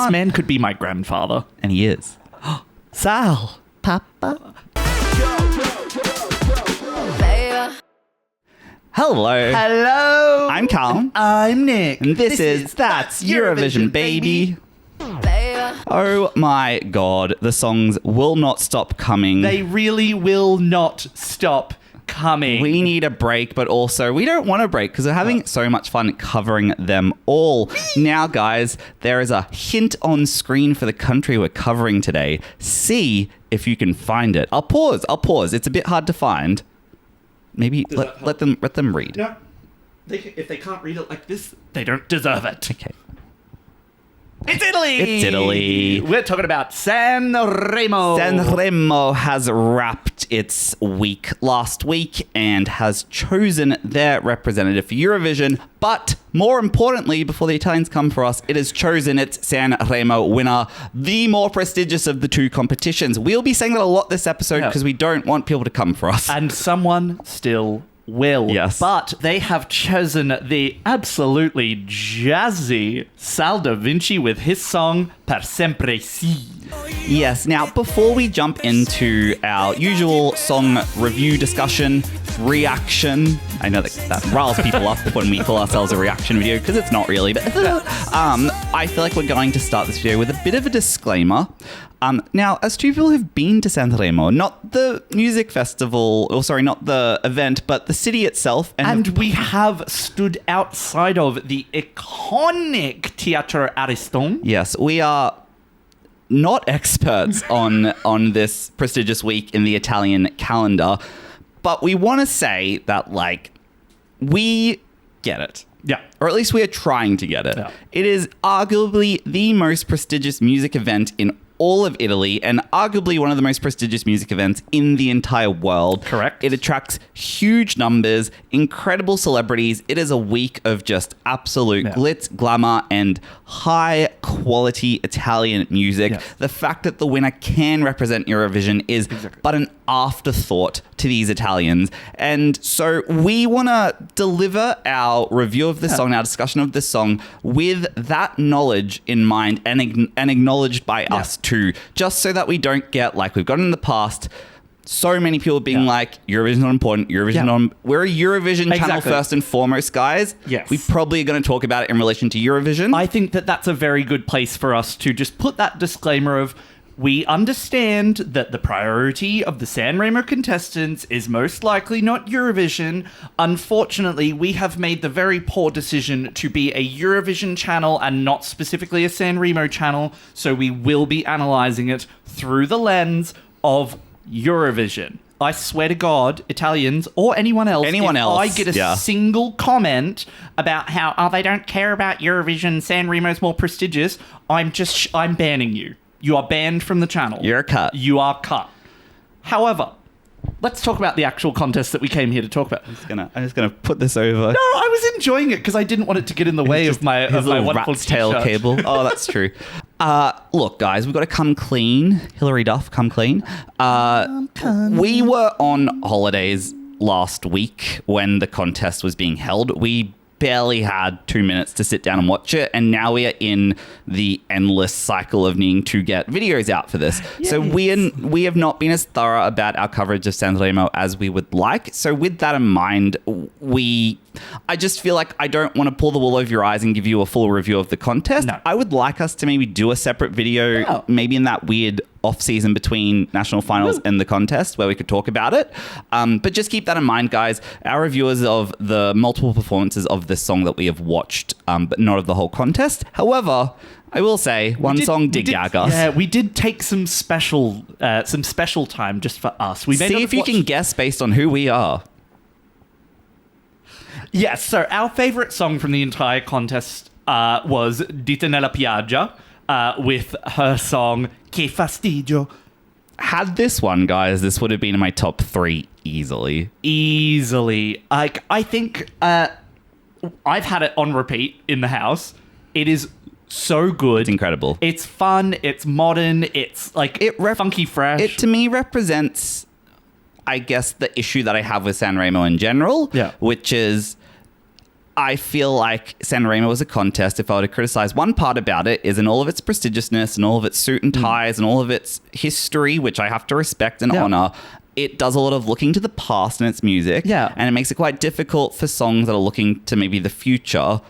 This man could be my grandfather. And he is. Sal. Papa. Hello. Hello. I'm Carl. I'm Nick. And this is That's Eurovision, baby. Oh my god, the songs will not stop coming. They really will not stop coming. We need a break, but also we don't want a break because we're having so much fun covering them all. Now, guys, there is a hint on screen for the country we're covering today. See if you can find it. I'll pause. It's a bit hard to find. Maybe let them read. No, if they can't read it like this, they don't deserve it. Okay. It's Italy! It's Italy. We're talking about Sanremo. Sanremo has wrapped its week last week and has chosen their representative for Eurovision. But more importantly, before the Italians come for us, it has chosen its Sanremo winner, the more prestigious of the two competitions. We'll be saying that a lot this episode because we don't want people to come for us. And someone still will. Yes. But they have chosen the absolutely jazzy Sal Da Vinci with his song Per Sempre Sì. Yes. Now, before we jump into our usual song review discussion, reaction, I know that riles people up when we call ourselves a reaction video because it's not really, but I feel like we're going to start this video with a bit of a disclaimer. Now, as two people who've been to Sanremo, not the music festival, not the event, but the city itself. And we have stood outside of the iconic Teatro Ariston. Yes, we are not experts on this prestigious week in the Italian calendar, but we want to say that, we get it. Yeah. Or at least we are trying to get it. Yeah. It is arguably the most prestigious music event in all of Italy and arguably one of the most prestigious music events in the entire world. Correct. It attracts huge numbers, incredible celebrities. It is a week of just absolute glitz, glamour, and high quality Italian music. Yes. The fact that the winner can represent Eurovision is but an afterthought to these Italians. And so we want to deliver our review of this song, our discussion of this song with that knowledge in mind and acknowledged by us too, just so that we don't get like we've gotten in the past. So many people being like, Eurovision's not important, Eurovision not... We're a Eurovision channel first and foremost, guys. Yes. We probably are going to talk about it in relation to Eurovision. I think that that's a very good place for us to just put that disclaimer of, we understand that the priority of the Sanremo contestants is most likely not Eurovision. Unfortunately, we have made the very poor decision to be a Eurovision channel and not specifically a Sanremo channel, so we will be analysing it through the lens of Eurovision. I swear to God, Italians or anyone else, I get a single comment about how, they don't care about Eurovision, Sanremo's more prestigious, I'm banning you. You are banned from the channel. You're cut. You are cut. However, let's talk about the actual contest that we came here to talk about. I'm just gonna put this over. No, I was enjoying it because I didn't want it to get in the way of my wonderful rat's tail cable. Oh, that's true. Look, guys, we've got to come clean. Hilary Duff, come clean. We were on holidays last week when the contest was being held. We barely had 2 minutes to sit down and watch it, and now we are in the endless cycle of needing to get videos out for this. Yes. So we have not been as thorough about our coverage of Sanremo as we would like. So with that in mind, I just feel like I don't want to pull the wool over your eyes and give you a full review of the contest. No. I would like us to maybe do a separate video, maybe in that weird off-season between national finals and the contest where we could talk about it. But just keep that in mind, guys. Our reviewers of the multiple performances of this song that we have watched, but not of the whole contest. However, I will say one song did gag us. Yeah, we did take some special time just for us. We See if you can guess based on who we are. Yes, so our favourite song from the entire contest was Dita nella piaggia with her song Che fastidio. Had this one, guys, this would have been in my top 3 easily. Easily. I think I've had it on repeat in the house. It is so good. It's incredible. It's fun. It's modern. It's funky fresh. It to me represents, I guess, the issue that I have with Sanremo in general, which is I feel like Sanremo was a contest. If I were to criticize one part about it, is in all of its prestigiousness and all of its suit and ties and all of its history, which I have to respect and honor, it does a lot of looking to the past in its music. Yeah. And it makes it quite difficult for songs that are looking to maybe the future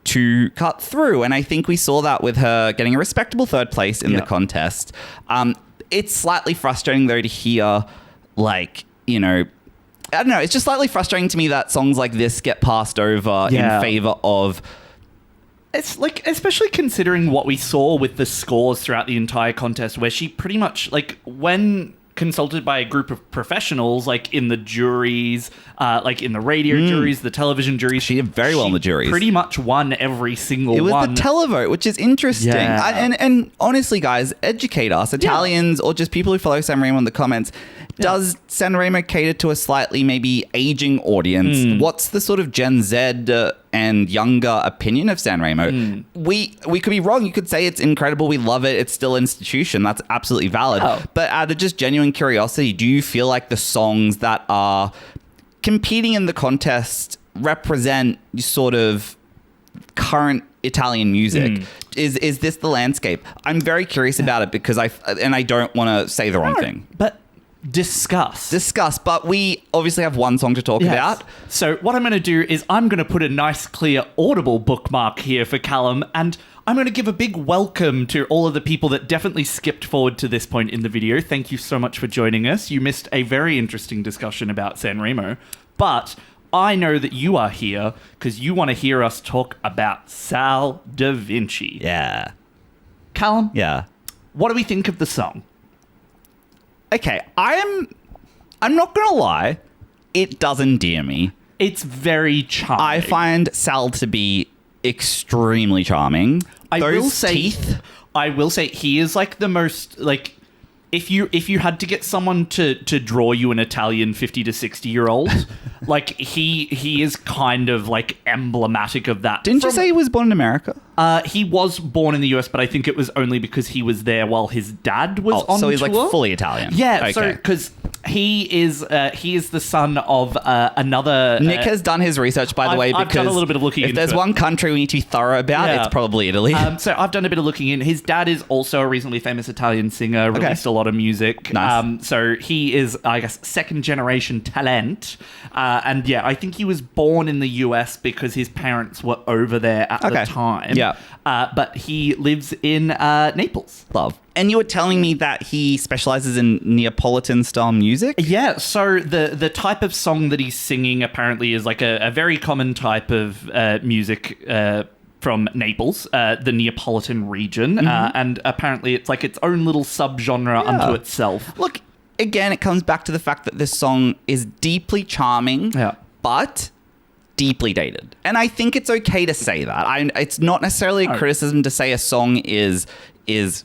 to cut through. And I think we saw that with her getting a respectable third place in the contest. It's slightly frustrating, though, to hear, like, you know, I don't know. It's just slightly frustrating to me that songs like this get passed over in favor of... It's like, especially considering what we saw with the scores throughout the entire contest, where she pretty much, like, when consulted by a group of professionals, like in the juries, like in the radio juries, the television juries. She did very well in the juries. Pretty much won every single one. It was the televote, which is interesting. Yeah. And honestly, guys, educate us, Italians, or just people who follow Sanremo in the comments. Does Sanremo cater to a slightly maybe aging audience? What's the sort of Gen Z and younger opinion of Sanremo? We could be wrong. You could say it's incredible. We love it. It's still an institution. That's absolutely valid. But out of just genuine curiosity, do you feel like the songs that are competing in the contest represent sort of current Italian music? Is this the landscape? I'm very curious about it because I don't want to say the wrong thing. But discuss, but we obviously have one song to talk about. So what I'm going to do is I'm going to put a nice clear audible bookmark here for Callum, and I'm going to give a big welcome to all of the people that definitely skipped forward to this point in the video. Thank you so much for joining us. You missed a very interesting discussion about Sanremo, but I know that you are here because you want to hear us talk about Sal Da Vinci. Yeah. Callum? Yeah. What do we think of the song? Okay, I'm not gonna lie, it does endear me. It's very charming. I find Sal to be extremely charming. I will say he is like the most, like, if you had to get someone to draw you an Italian 50 to 60-year-old, like he is kind of like emblematic of that. Didn't you say he was born in America? He was born in the US, but I think it was only because he was there while his dad was on so he's tour. Like fully Italian. Yeah, okay. So because he is the son of another. Nick has done his research, by the way, because I've done a little bit of looking if into there's it. one country we need to be thorough about, it's probably Italy. So I've done a bit of looking in. His dad is also a reasonably famous Italian singer, released a lot of music. Nice. So he is, I guess, second generation talent. And yeah, I think he was born in the US because his parents were over there at the time. Yeah. But he lives in Naples. Love. And you were telling me that he specializes in Neapolitan-style music? Yeah, so the type of song that he's singing apparently is like a very common type of music from Naples, the Neapolitan region. And apparently it's like its own little subgenre unto itself. Look, again, it comes back to the fact that this song is deeply charming, but deeply dated. And I think it's okay to say that. It's not necessarily a criticism to say a song is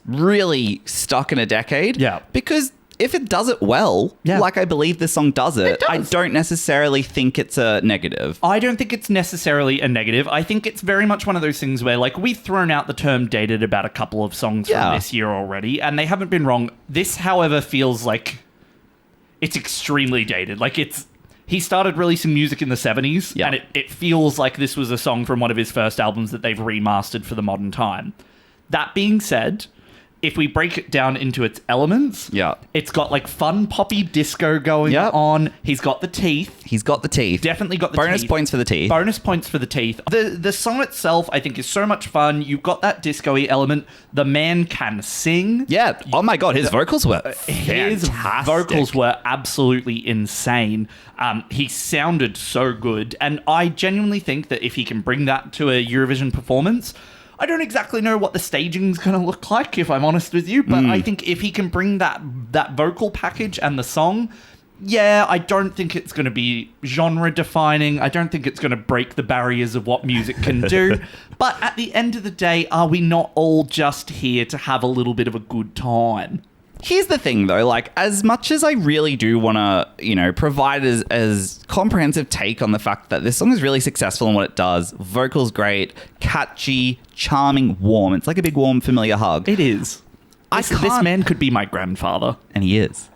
really stuck in a decade. Yeah. Because if it does it well, like I believe this song does it, I don't necessarily think it's a negative. I don't think it's necessarily a negative. I think it's very much one of those things where, like, we've thrown out the term dated about a couple of songs from this year already, and they haven't been wrong. This, however, feels like it's extremely dated. Like, he started releasing music in the 70s, and it feels like this was a song from one of his first albums that they've remastered for the modern time. That being said, if we break it down into its elements, it's got like fun poppy disco going on. He's got the teeth. Definitely got the teeth. Bonus points for the teeth. Bonus points for the teeth. The song itself, I think, is so much fun. You've got that disco-y element. The man can sing. Yeah. Oh my God, his vocals were His vocals were absolutely insane. He sounded so good. And I genuinely think that if he can bring that to a Eurovision performance, I don't exactly know what the staging's going to look like, if I'm honest with you, but I think if he can bring that vocal package and the song, I don't think it's going to be genre-defining. I don't think it's going to break the barriers of what music can do. But at the end of the day, are we not all just here to have a little bit of a good time? Here's the thing, though, like, as much as I really do want to, provide as comprehensive take on the fact that this song is really successful in what it does, vocals great, catchy, charming, warm. It's like a big, warm, familiar hug. It is. This man could be my grandfather. And he is.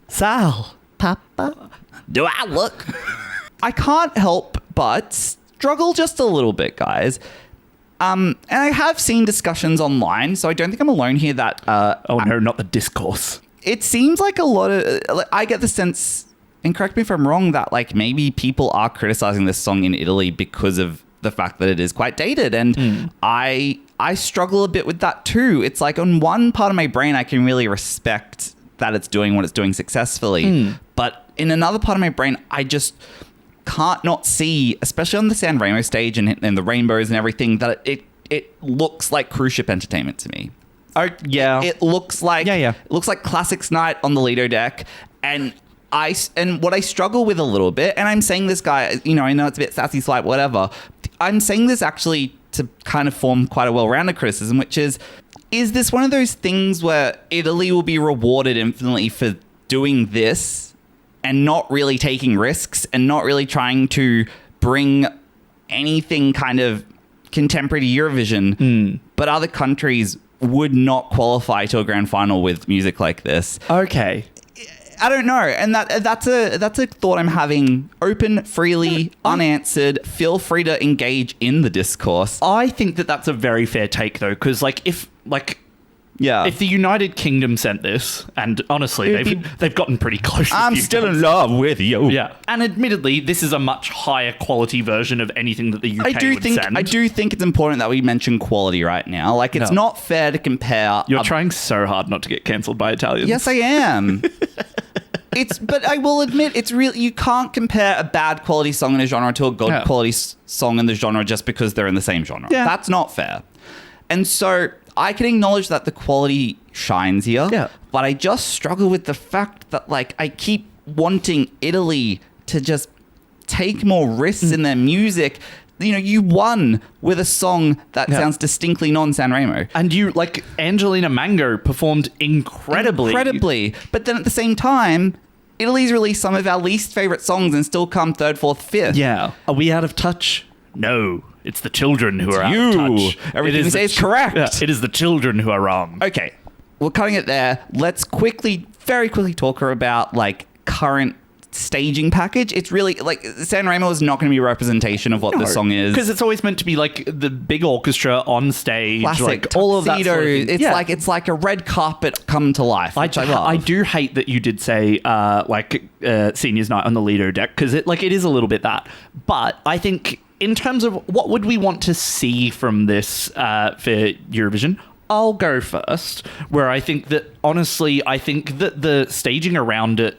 Sal. Papa. Do I look? I can't help but struggle just a little bit, guys. And I have seen discussions online, so I don't think I'm alone here that... oh, no, not the discourse. It seems like a lot of... I get the sense, and correct me if I'm wrong, that like maybe people are criticizing this song in Italy because of the fact that it is quite dated. And I struggle a bit with that too. It's like on one part of my brain, I can really respect that it's doing what it's doing successfully. But in another part of my brain, I just can't not see, especially on the Sanremo stage and the rainbows and everything, that it looks like cruise ship entertainment to me. Oh, yeah. It looks like it looks like Classics Night on the Lido deck, and what I struggle with a little bit, and I'm saying this, guy, you know, I know it's a bit sassy, slight, whatever. I'm saying this actually to kind of form quite a well-rounded criticism, which is this one of those things where Italy will be rewarded infinitely for doing this and not really taking risks and not really trying to bring anything kind of contemporary to Eurovision, but other countries would not qualify to a grand final with music like this. Okay. I don't know, and that's a thought I'm having. Open, freely, unanswered. Feel free to engage in the discourse. I think that that's a very fair take, though, because if the United Kingdom sent this, and honestly, they've gotten pretty close. I'm still in love with you. Yeah, and admittedly, this is a much higher quality version of anything that the UK would send. I do think it's important that we mention quality right now. Like, it's not fair to compare. You're trying so hard not to get cancelled by Italians. Yes, I am. But I will admit, it's really, you can't compare a bad quality song in a genre to a good quality song in the genre just because they're in the same genre. Yeah. That's not fair. And so I can acknowledge that the quality shines here, but I just struggle with the fact that, like, I keep wanting Italy to just take more risks in their music. You know, you won with a song that sounds distinctly non-Sanremo. And you, like, Angelina Mango performed incredibly. But then at the same time, Italy's released some of our least favourite songs and still come third, fourth, fifth. Yeah. Are we out of touch? No. It's the children who are out of touch. Everything you say is correct. Yeah, it is the children who are wrong. Okay. We're cutting it there. Let's very quickly talk about, like, current staging package. It's really like Sanremo is not going to be a representation of what the song is, because it's always meant to be like the big orchestra on stage, classic, like all of that sort of thing. It's like a red carpet come to life. I do hate that you did say seniors night on the Lido deck, because it is a little bit that, but I think in terms of what would we want to see from this for Eurovision, I'll go first, where I think that the staging around it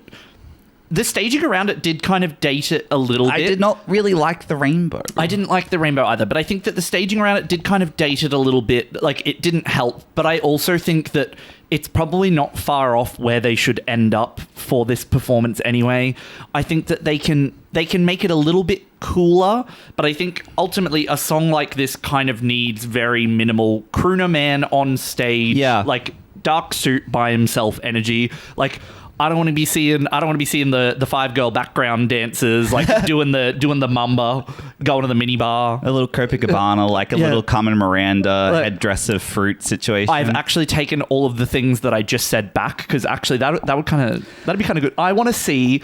did kind of date it a little bit. I did not really like the rainbow. I didn't like the rainbow either, but I think that the staging around it did kind of date it a little bit. Like, it didn't help, but I also think that it's probably not far off where they should end up for this performance anyway. I think that they can make it a little bit cooler, but I think ultimately a song like this kind of needs very minimal crooner man on stage, like dark suit by himself energy. Like, I don't want to be seeing the five girl background dancers like doing the mamba, going to the minibar, a little Copacabana, like a little Carmen Miranda headdress of fruit situation. I've actually taken all of the things that I just said back, because actually that'd be kind of good. I want to see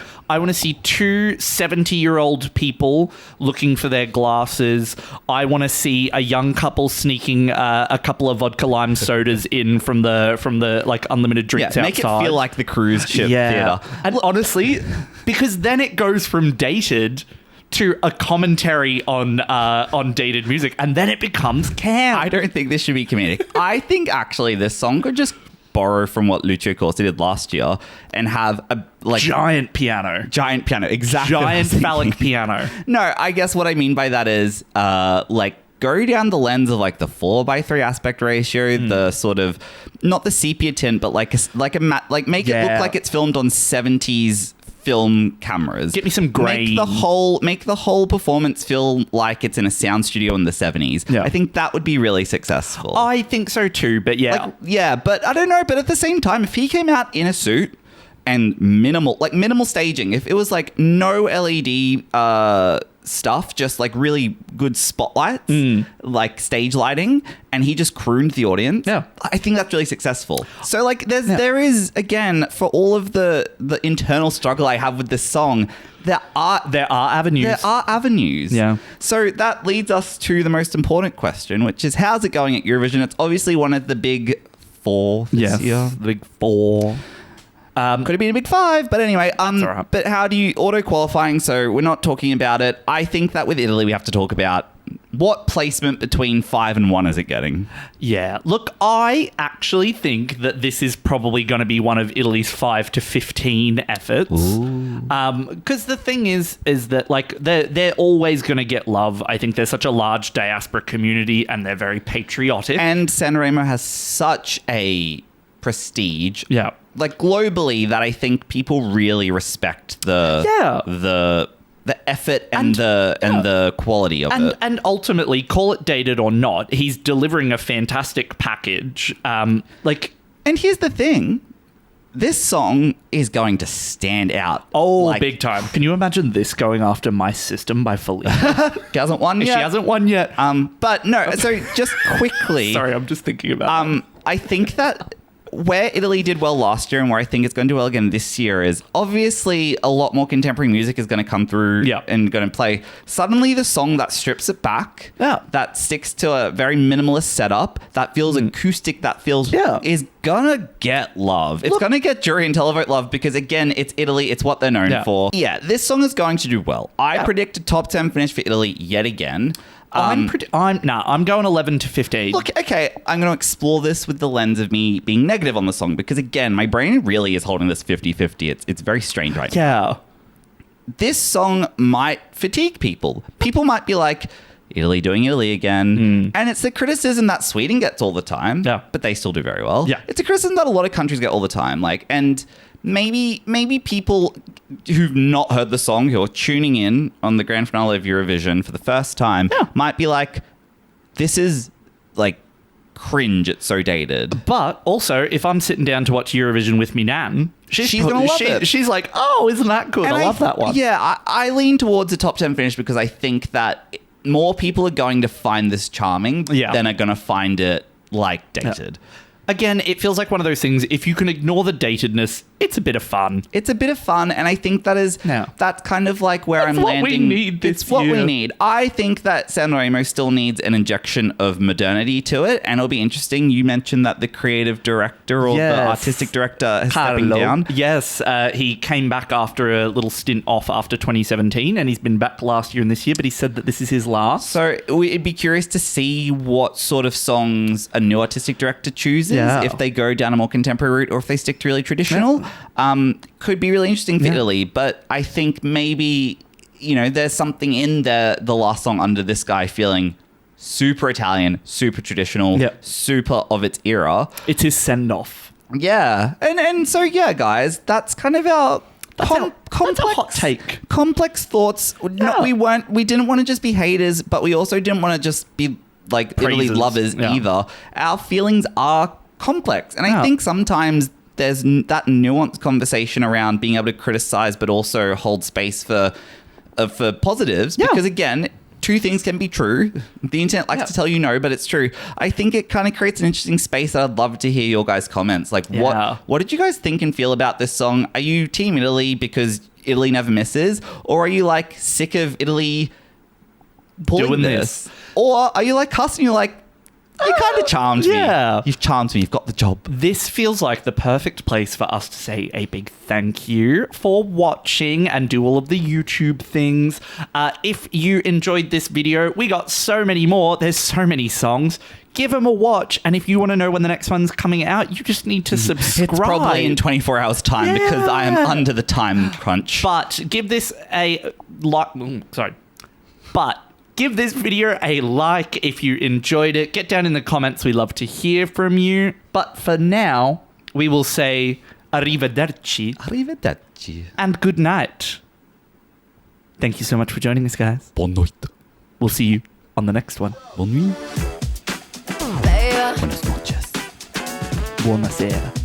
two 70-year-old people looking for their glasses. I want to see a young couple sneaking a couple of vodka lime sodas in from the like unlimited drinks outside. Make it feel like the cruise ship theater. And honestly, because then it goes from dated to a commentary on dated music, and then it becomes camp. I don't think this should be comedic. I think actually this song could just borrow from what Lucio Corsi did last year and have a giant piano, exactly, giant phallic piano. No, I guess what I mean by that is go down the lens of like the 4:3 aspect ratio, the sort of not the sepia tint, but make it look like it's filmed on 70s film cameras. Get me some gray. Make the whole performance feel like it's in a sound studio in the 70s. Yeah. I think that would be really successful. I think so too, but yeah. But I don't know. But at the same time, if he came out in a suit and minimal staging. If it was like no LED stuff, just like really good spotlights, like stage lighting, and he just crooned the audience. Yeah. I think that's really successful. So like there is, again, for all of the internal struggle I have with this song, there are avenues. There are avenues. Yeah. So that leads us to the most important question, which is, how's it going at Eurovision? It's obviously one of the big four this year. The big four. Could have been a big five, but anyway. all right. But how do you auto qualifying? So we're not talking about it. I think that with Italy, we have to talk about what placement between 5 and 1 is it getting? Yeah. Look, I actually think that this is probably going to be one of Italy's 5 to 15 efforts. Because the thing is that like they're always going to get love. I think they're such a large diaspora community, and they're very patriotic. And Sanremo has such a prestige. Yeah. Like globally, that I think people really respect the effort and the quality of it. And ultimately, call it dated or not, he's delivering a fantastic package. And here's the thing. This song is going to stand out. Oh, big time. Can you imagine this going after My System by Felicia? She hasn't won yet. She hasn't won yet. But no, so just quickly. Sorry, I'm just thinking about it. I think that where Italy did well last year and where I think it's going to do well again this year is obviously a lot more contemporary music is going to come through and going to play. Suddenly the song that strips it back, that sticks to a very minimalist setup, that feels acoustic, that feels is going to get love. It's going to get jury and televote love because, again, it's Italy. It's what they're known for. Yeah, this song is going to do well. I predict a top 10 finish for Italy yet again. I'm going 11 to 15. Look, okay, I'm going to explore this with the lens of me being negative on the song because, again, my brain really is holding this 50-50. It's very strange right now. Yeah. This song might fatigue people. People might be like, Italy doing Italy again. And it's the criticism that Sweden gets all the time, but they still do very well. Yeah. It's a criticism that a lot of countries get all the time. And maybe people who've not heard the song, who are tuning in on the grand finale of Eurovision for the first time, might be like, this is like cringe, it's so dated. But also, if I'm sitting down to watch Eurovision with me nan, she's gonna love it. She's like, oh, isn't that good? I love that one. Yeah, I lean towards a top 10 finish because I think that more people are going to find this charming than are going to find it like dated. Again, it feels like one of those things, if you can ignore the datedness, it's a bit of fun. It's a bit of fun, and I think that's kind of like where I'm landing. It's what we need. I think that Sanremo still needs an injection of modernity to it, and it'll be interesting. You mentioned that the creative director or the artistic director is stepping down. Yes, he came back after a little stint off after 2017, and he's been back last year and this year, but he said that this is his last. So it'd be curious to see what sort of songs a new artistic director chooses. If they go down a more contemporary route or if they stick to really traditional. Could be really interesting for Italy, but I think maybe, there's something in the last song under this guy feeling super Italian, super traditional, super of its era. It's his send-off. Yeah. And so, guys, that's kind of our complex hot take. Complex thoughts. No, we didn't want to just be haters, but we also didn't want to just be like Italy lovers either. Our feelings are complex. And I think sometimes there's that nuanced conversation around being able to criticize but also hold space for positives. Because again, two things can be true. The internet likes to tell you no, but it's true. I think it kind of creates an interesting space that I'd love to hear your guys' comments. Like, what did you guys think and feel about this song? Are you Team Italy because Italy never misses? Or are you like sick of Italy pulling this? Or are you like us and you're like, you kind of charmed me. You've charmed me. You've got the job. This feels like the perfect place for us to say a big thank you for watching and do all of the YouTube things. If you enjoyed this video, we got so many more. There's so many songs. Give them a watch. And if you want to know when the next one's coming out, you just need to subscribe. It's probably in 24 hours time because I am under the time crunch. But give this a give this video a like if you enjoyed it. Get down in the comments. We love to hear from you. But for now, we will say arrivederci. Arrivederci. And good night. Thank you so much for joining us, guys. Buon notte. We'll see you on the next one. Buon nuit. Buenas noches. Buonasera.